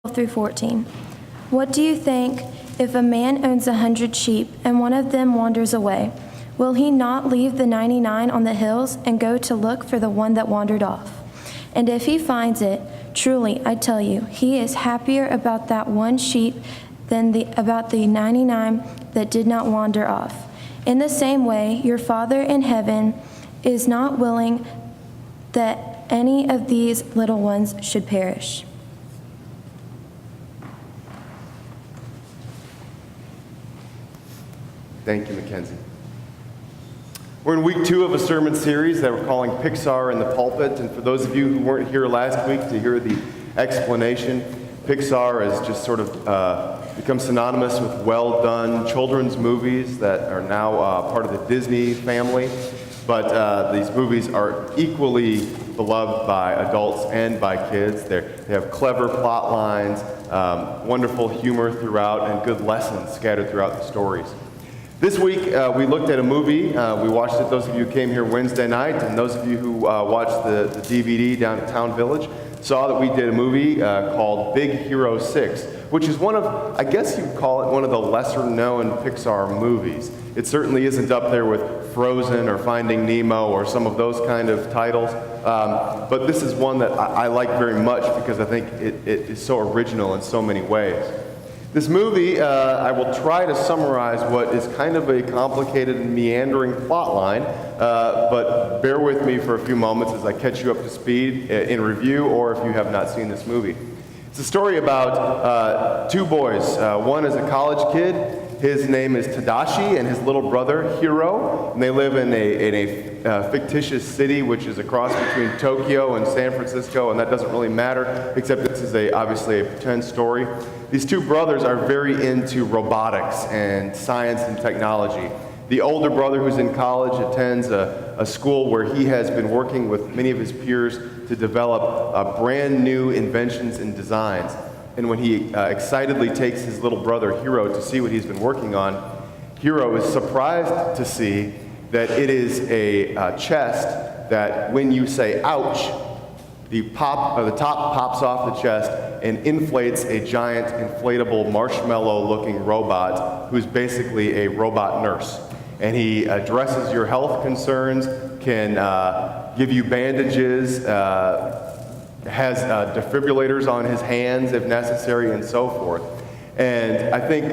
through 14. What do you think if a man owns 100 sheep and one of them wanders away? Will he not leave the 99 on the hills and go to look for the one that wandered off? And if he finds it, truly, I tell you, he is happier about that one sheep than about the 99 that did not wander off. In the same way, your Father in heaven is not willing that any of these little ones should perish. Thank you, Mackenzie. We're in week 2 of a sermon series that we're calling Pixar in the Pulpit. And for those of you who weren't here last week to hear the explanation, Pixar has just sort of become synonymous with well-done children's movies that are now part of the Disney family. But these movies are equally beloved by adults and by kids. They have clever plot lines, wonderful humor throughout, and good lessons scattered throughout the stories. This week, we looked at a movie. We watched it, those of you who came here Wednesday night, and those of you who watched the DVD down at Town Village saw that we did a movie called Big Hero 6, which is one of, I guess you'd call it one of the lesser-known Pixar movies. It certainly isn't up there with Frozen or Finding Nemo or some of those kind of titles, but this is one that I like very much because I think it is so original in so many ways. This movie, I will try to summarize what is kind of a complicated and meandering plot line, but bear with me for a few moments as I catch you up to speed in review, or if you have not seen this movie. It's a story about 2 boys. One is a college kid. His name is Tadashi, and his little brother, Hiro. And they live in a fictitious city, which is a cross between Tokyo and San Francisco, and that doesn't really matter, except this is obviously a pretend story. These 2 brothers are very into robotics and science and technology. The older brother, who's in college, attends a school where he has been working with many of his peers to develop brand new inventions and designs. And when he excitedly takes his little brother, Hiro, to see what he's been working on, Hiro is surprised to see that it is a chest that when you say ouch, the top pops off the chest and inflates a giant inflatable marshmallow-looking robot who's basically a robot nurse. And he addresses your health concerns, can give you bandages, has defibrillators on his hands if necessary, and so forth. And I think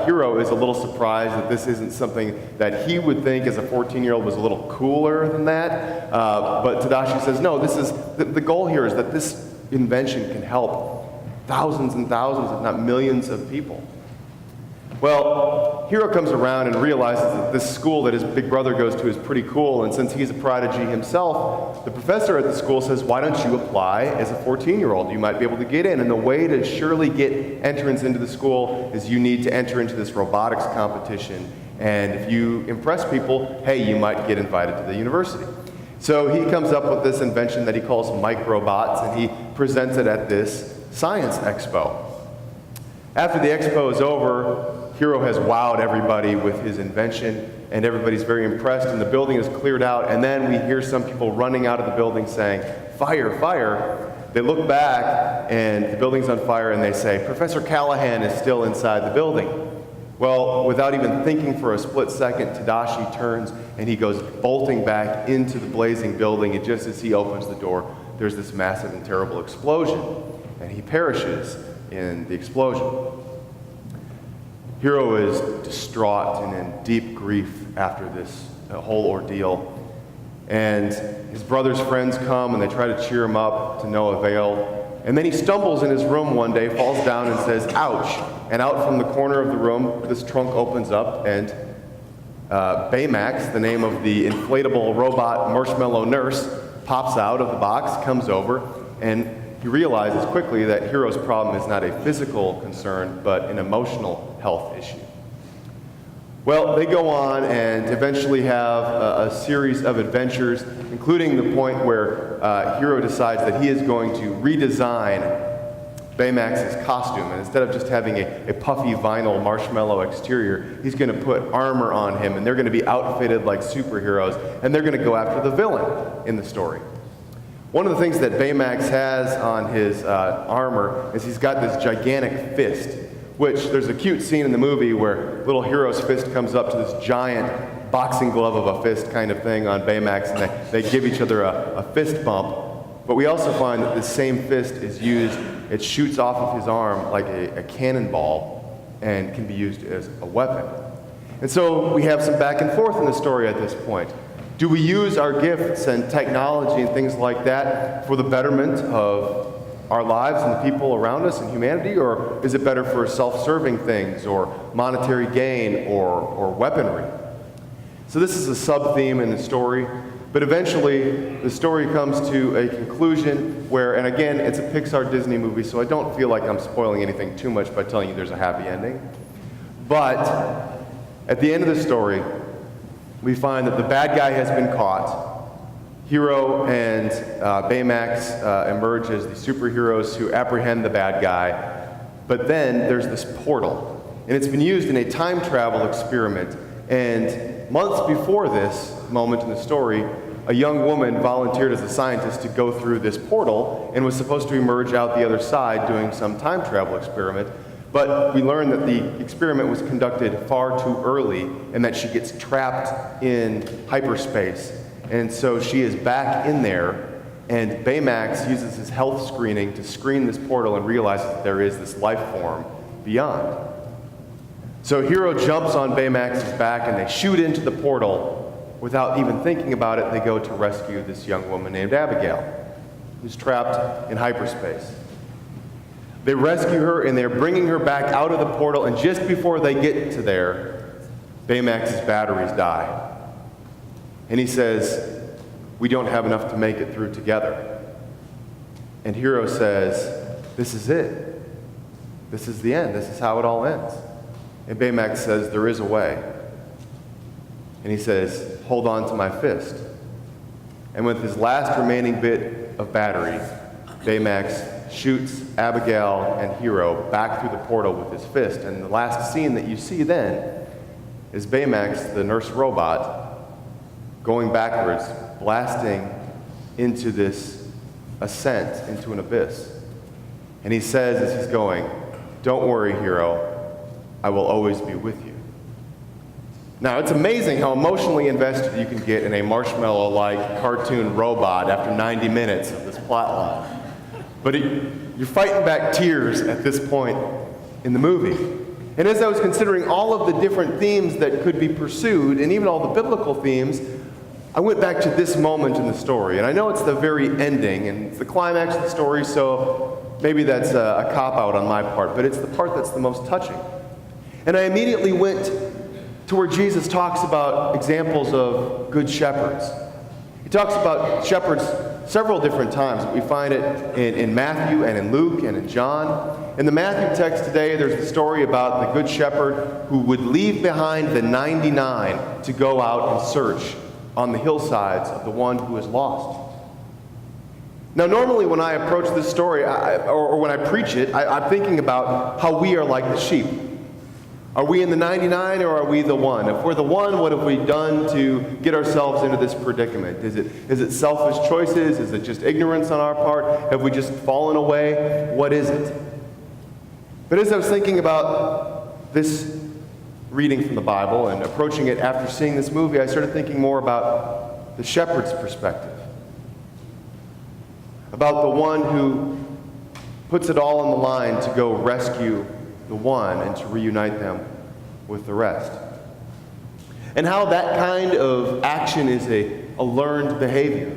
Hiro is a little surprised that this isn't something that he would think as a 14-year-old was a little cooler than that. But Tadashi says, no, this is the goal here is that this invention can help thousands and thousands, if not millions of people. Well, Hiro comes around and realizes that this school that his big brother goes to is pretty cool, and since he's a prodigy himself, the professor at the school says, why don't you apply as a 14-year-old? You might be able to get in, and the way to surely get entrance into the school is you need to enter into this robotics competition, and if you impress people, hey, you might get invited to the university. So he comes up with this invention that he calls microbots, and he presents it at this science expo. After the expo is over, Hiro has wowed everybody with his invention, and everybody's very impressed, and the building is cleared out, and then we hear some people running out of the building saying, fire, fire. They look back, and the building's on fire, and they say, Professor Callahan is still inside the building. Well, without even thinking for a split second, Tadashi turns, and he goes bolting back into the blazing building, and just as he opens the door, there's this massive and terrible explosion, and he perishes in the explosion. Hiro is distraught and in deep grief after this whole ordeal. And his brother's friends come and they try to cheer him up to no avail. And then he stumbles in his room one day, falls down and says, ouch. And out from the corner of the room, this trunk opens up and Baymax, the name of the inflatable robot marshmallow nurse, pops out of the box, comes over, and he realizes quickly that Hiro's problem is not a physical concern, but an emotional health issue. Well, they go on and eventually have a series of adventures, including the point where Hiro decides that he is going to redesign Baymax's costume, and instead of just having a puffy vinyl marshmallow exterior, he's going to put armor on him, and they're going to be outfitted like superheroes, and they're going to go after the villain in the story. One of the things that Baymax has on his armor is he's got this gigantic fist, which there's a cute scene in the movie where little Hero's fist comes up to this giant boxing glove of a fist kind of thing on Baymax, and they give each other a fist bump. But we also find that this same fist is used, it shoots off of his arm like a cannonball and can be used as a weapon. And so we have some back and forth in the story at this point. Do we use our gifts and technology and things like that for the betterment of our lives and the people around us and humanity, or is it better for self-serving things or monetary gain or weaponry? So this is a sub-theme in the story, but eventually the story comes to a conclusion where, and again, it's a Pixar Disney movie, so I don't feel like I'm spoiling anything too much by telling you there's a happy ending. But at the end of the story, we find that the bad guy has been caught. Hero and Baymax emerge as the superheroes who apprehend the bad guy. But then there's this portal, and it's been used in a time travel experiment. And months before this moment in the story, a young woman volunteered as a scientist to go through this portal and was supposed to emerge out the other side doing some time travel experiment. But we learn that the experiment was conducted far too early and that she gets trapped in hyperspace. And so she is back in there, and Baymax uses his health screening to screen this portal and realizes that there is this life form beyond. So Hero jumps on Baymax's back and they shoot into the portal. Without even thinking about it, they go to rescue this young woman named Abigail, who's trapped in hyperspace. They rescue her and they're bringing her back out of the portal, and just before they get to there, Baymax's batteries die. And he says, "We don't have enough to make it through together." And Hero says, "This is it. This is the end. This is how it all ends." And Baymax says, "There is a way." And he says, "Hold on to my fist." And with his last remaining bit of battery, Baymax shoots Abigail and Hero back through the portal with his fist. And the last scene that you see then is Baymax, the nurse robot, going backwards, blasting into this ascent into an abyss. And he says as he's going, "Don't worry, Hero, I will always be with you." Now, it's amazing how emotionally invested you can get in a marshmallow-like cartoon robot after 90 minutes of this plot line. But you're fighting back tears at this point in the movie. And as I was considering all of the different themes that could be pursued, and even all the biblical themes, I went back to this moment in the story. And I know it's the very ending, and it's the climax of the story, so maybe that's a cop-out on my part, but it's the part that's the most touching. And I immediately went to where Jesus talks about examples of good shepherds. He talks about shepherds several different times. We find it in Matthew and in Luke and in John. In the Matthew text today, there's the story about the good shepherd who would leave behind the 99 to go out and search on the hillsides of the one who is lost. Now, normally when I approach this story, or when I preach it, I'm thinking about how we are like the sheep. Are we in the 99 or are we the one? If we're the one, what have we done to get ourselves into this predicament? Is it selfish choices? Is it just ignorance on our part? Have we just fallen away? What is it? But as I was thinking about this reading from the Bible and approaching it after seeing this movie, I started thinking more about the shepherd's perspective. About the one who puts it all on the line to go rescue the one and to reunite them with the rest. And how that kind of action is a learned behavior.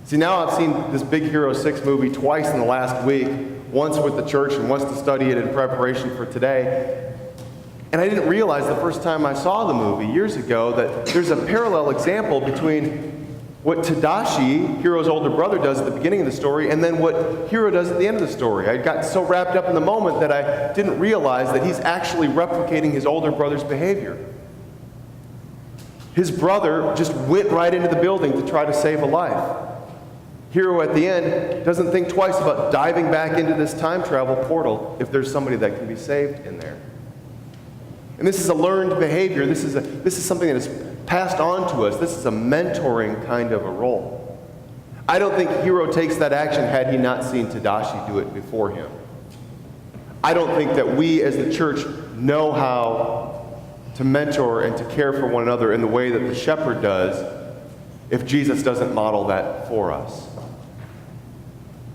See, now I've seen this Big Hero 6 movie twice in the last week, once with the church and once to study it in preparation for today. And I didn't realize the first time I saw the movie years ago that there's a parallel example between what Tadashi, Hero's older brother, does at the beginning of the story, and then what Hero does at the end of the story. I got so wrapped up in the moment that I didn't realize that he's actually replicating his older brother's behavior. His brother just went right into the building to try to save a life. Hero at the end doesn't think twice about diving back into this time travel portal if there's somebody that can be saved in there. And this is a learned behavior. This is something that is passed on to us. This is a mentoring kind of a role. I don't think Hiro takes that action had he not seen Tadashi do it before him. I don't think that we as the church know how to mentor and to care for one another in the way that the shepherd does if Jesus doesn't model that for us.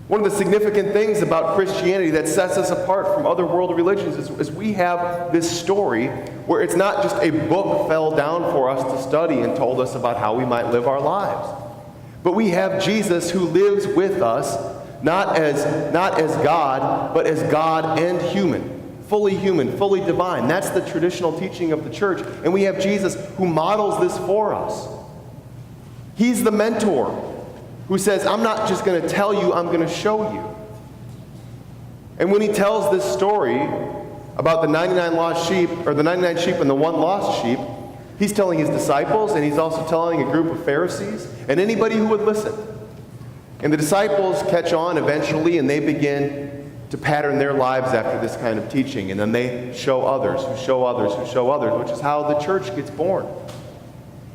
One of the significant things about Christianity that sets us apart from other world religions is we have this story where it's not just a book fell down for us to study and told us about how we might live our lives. But we have Jesus who lives with us, not as God, but as God and human, fully divine. That's the traditional teaching of the church. And we have Jesus who models this for us. He's the mentor who says, I'm not just going to tell you, I'm going to show you. And when he tells this story about the 99 lost sheep, or the 99 sheep and the one lost sheep, he's telling his disciples, and he's also telling a group of Pharisees, and anybody who would listen. And the disciples catch on eventually, and they begin to pattern their lives after this kind of teaching. And then they show others, who show others, who show others, which is how the church gets born,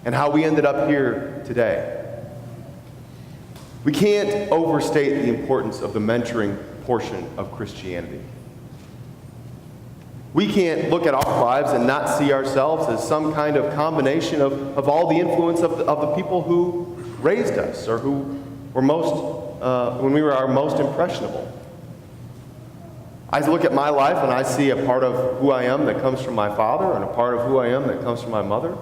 and how we ended up here today. We can't overstate the importance of the mentoring portion of Christianity. We can't look at our lives and not see ourselves as some kind of combination of all the influence of the people who raised us, or who were when we were our most impressionable. I look at my life and I see a part of who I am that comes from my father, and a part of who I am that comes from my mother.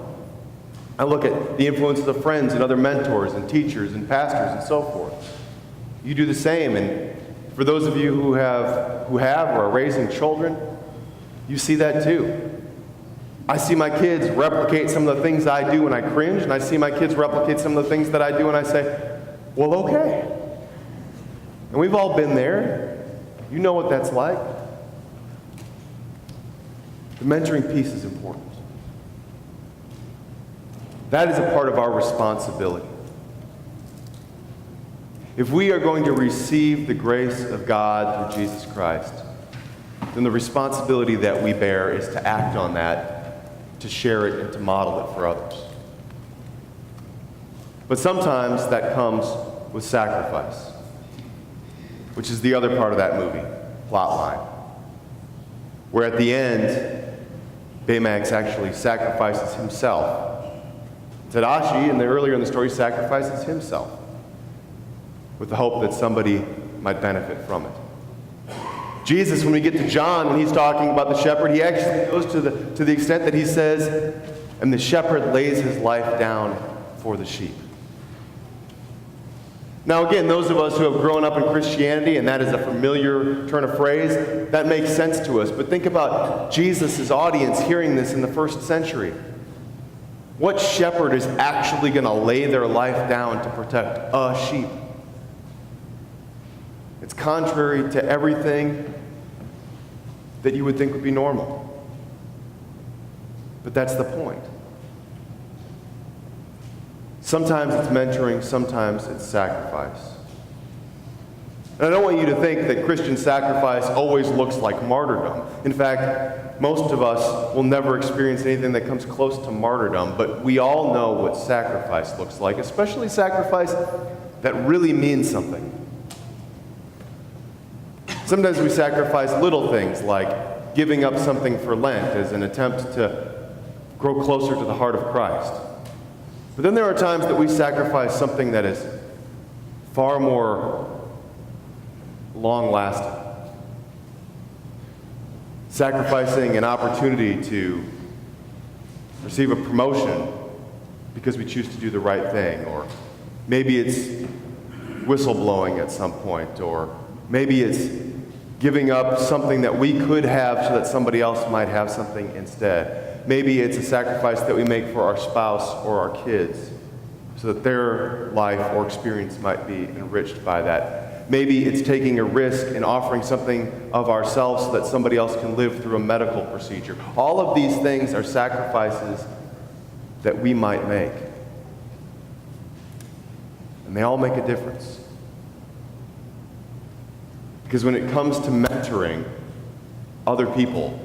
I look at the influences of friends and other mentors and teachers and pastors and so forth. You do the same, and for those of you who have or are raising children, you see that too. I see my kids replicate some of the things I do and I cringe, and I see my kids replicate some of the things that I do and I say, well, okay. And we've all been there. You know what that's like. The mentoring piece is important. That is a part of our responsibility. If we are going to receive the grace of God through Jesus Christ, then the responsibility that we bear is to act on that, to share it, and to model it for others. But sometimes that comes with sacrifice, which is the other part of that movie, plot line, where at the end, Baymax actually sacrifices himself. Tadashi, earlier in the story, sacrifices himself with the hope that somebody might benefit from it. Jesus, when we get to John, when he's talking about the shepherd, he actually goes to the extent that he says, and the shepherd lays his life down for the sheep. Now again, those of us who have grown up in Christianity, and that is a familiar turn of phrase, that makes sense to us. But think about Jesus' audience hearing this in the first century. What shepherd is actually going to lay their life down to protect a sheep? It's contrary to everything that you would think would be normal. But that's the point. Sometimes it's mentoring, sometimes it's sacrifice. And I don't want you to think that Christian sacrifice always looks like martyrdom. In fact, most of us will never experience anything that comes close to martyrdom, but we all know what sacrifice looks like, especially sacrifice that really means something. Sometimes we sacrifice little things like giving up something for Lent as an attempt to grow closer to the heart of Christ. But then there are times that we sacrifice something that is far more long-lasting. Sacrificing an opportunity to receive a promotion because we choose to do the right thing, or maybe it's whistleblowing at some point, or maybe it's giving up something that we could have so that somebody else might have something instead. Maybe it's a sacrifice that we make for our spouse or our kids so that their life or experience might be enriched by that. Maybe it's taking a risk and offering something of ourselves so that somebody else can live through a medical procedure. All of these things are sacrifices that we might make. And they all make a difference. Because when it comes to mentoring other people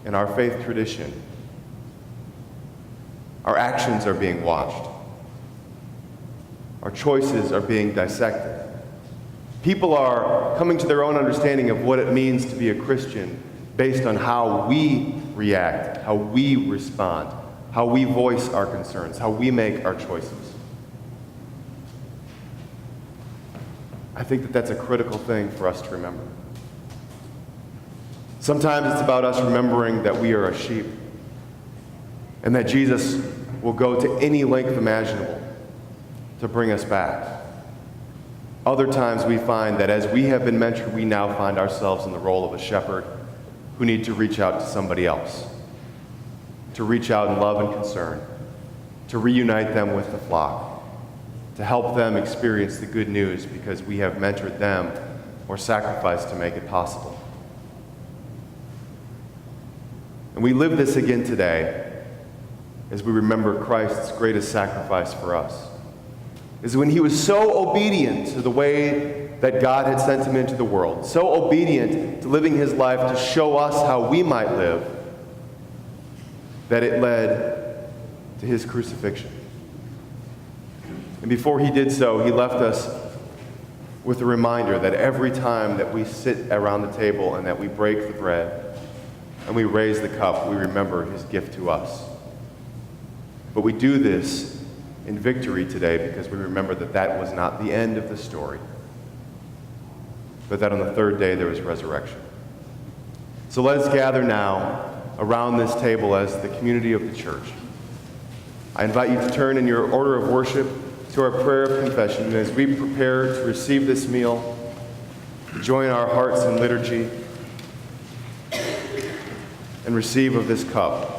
in our faith tradition, our actions are being watched. Our choices are being dissected. People are coming to their own understanding of what it means to be a Christian based on how we react, how we respond, how we voice our concerns, how we make our choices. I think that that's a critical thing for us to remember. Sometimes it's about us remembering that we are a sheep and that Jesus will go to any length imaginable to bring us back. Other times we find that as we have been mentored, we now find ourselves in the role of a shepherd who need to reach out to somebody else, to reach out in love and concern, to reunite them with the flock, to help them experience the good news because we have mentored them or sacrificed to make it possible. And we live this again today as we remember Christ's greatest sacrifice for us. Is when he was so obedient to the way that God had sent him into the world, so obedient to living his life to show us how we might live, that it led to his crucifixion. And before he did so, he left us with a reminder that every time that we sit around the table and that we break the bread and we raise the cup, we remember his gift to us. But we do this in victory today because we remember that that was not the end of the story, but that on the third day there was resurrection. So let us gather now around this table as the community of the church. I invite you to turn in your order of worship to our prayer of confession, and as we prepare to receive this meal, to join our hearts in liturgy and receive of this cup,